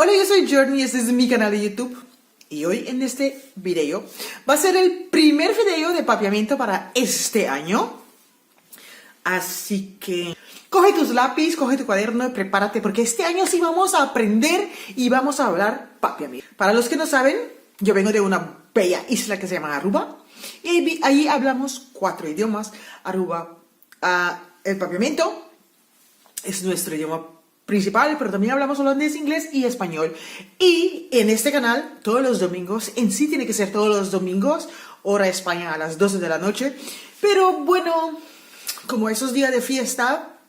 Hola, yo soy Journey, este es mi canal de YouTube y hoy en este video va a ser el primer video de papiamiento para este año. Así que coge tus lápiz, coge tu cuaderno y prepárate porque este año sí vamos a aprender y vamos a hablar papiamiento. Para los que no saben, yo vengo de una bella isla que se llama Aruba y ahí hablamos 4 idiomas. Aruba, el papiamiento es nuestro idioma principal, pero también hablamos holandés, inglés y español. Y en este canal, todos los domingos, en sí tiene que ser todos los domingos, hora España a las 12 de la noche. Pero bueno, como esos días de fiesta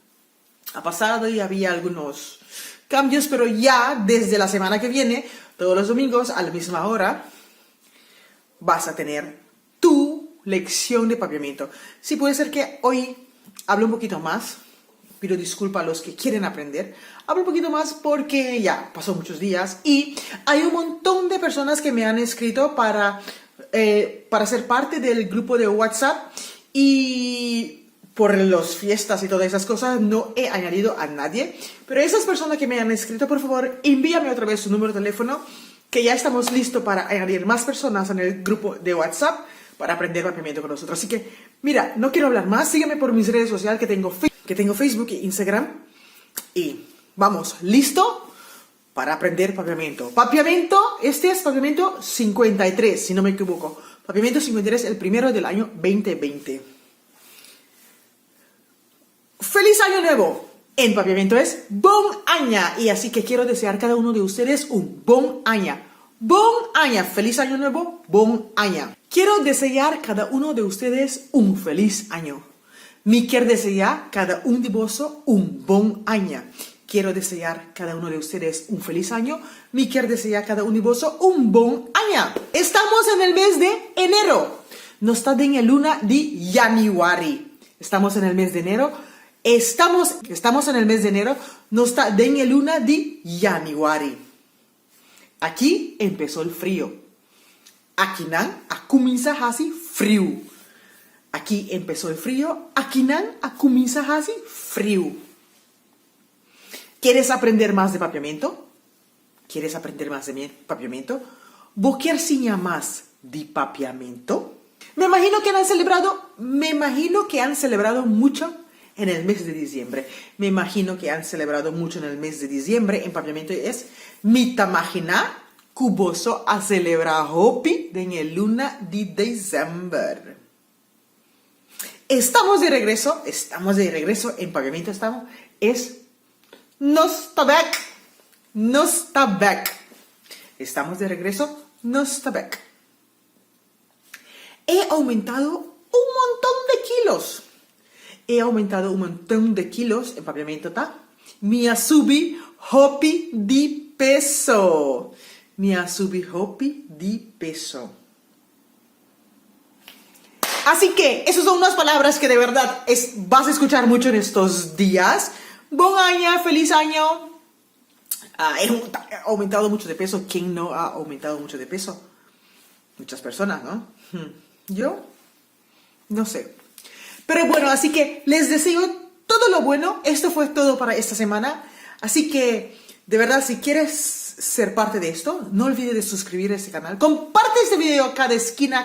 ha pasado y había algunos cambios, pero ya desde la semana que viene, todos los domingos a la misma hora, vas a tener tu lección de papiamiento. Sí, puede ser que hoy hable un poquito más. Pido disculpas a los que quieren aprender. Hablo un poquito más porque ya pasó muchos días y hay un montón de personas que me han escrito para ser parte del grupo de WhatsApp y por las fiestas y todas esas cosas no he añadido a nadie. Pero esas personas que me han escrito, por favor, envíame otra vez su número de teléfono que ya estamos listos para añadir más personas en el grupo de WhatsApp para aprender papiamiento con nosotros. Así que, mira, no quiero hablar más. Sígueme por mis redes sociales que tengo Facebook e Instagram. Y vamos, ¿listo? Para aprender papiamiento. Papiamiento, este es papiamiento 53, si no me equivoco. Papiamiento 53, el primero del año 2020. ¡Feliz Año Nuevo! En papiamiento es Bon Aña. Y así que quiero desear a cada uno de ustedes un Bon Aña. Bon Aña, feliz Año Nuevo, Bon Aña. Quiero desear a cada uno de ustedes un feliz año. Mi quiero desear a cada uno de vosotros un bon año. Quiero desear a cada uno de ustedes un feliz año. Mi quiero desear a cada uno de vosotros un bon año. Estamos en el mes de enero. No está en el luna de January. Estamos en el mes de enero. Estamos en el mes de enero. No está en el luna de January. Aquí empezó el frío. Aquí comienza así frío. Aquí empezó el frío. Aquí comienza así frío. ¿Quieres aprender más de papiamiento? ¿Quieres aprender más de papiamiento? ¿Vos quieres enseñar más de papiamiento? Me imagino que han celebrado mucho en el mes de diciembre. Me imagino que han celebrado mucho en el mes de diciembre. En papiamiento es mitamagina. Cuboso a celebrar hopi en el luna de diciembre. Estamos de regreso en papiamiento no está back. Estamos de regreso, no está back. He aumentado un montón de kilos en papiamiento, ¿tá? Me ha subido hopi de peso. Así que, esas son unas palabras que de verdad vas a escuchar mucho en estos días. Bon año, feliz año. He aumentado mucho de peso. ¿Quién no ha aumentado mucho de peso? Muchas personas, ¿no? Yo, no sé. Pero bueno, así que les deseo todo lo bueno. Esto fue todo para esta semana. Así que, de verdad, si quieres ser parte de esto, no olvides de suscribirte a este canal. Comparte este video cada esquina.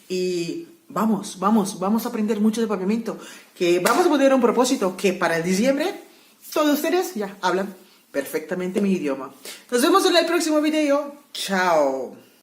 Y vamos a aprender mucho de papiamiento. Que vamos a poner un propósito que para el diciembre todos ustedes ya hablan perfectamente mi idioma. Nos vemos en el próximo video. Chao.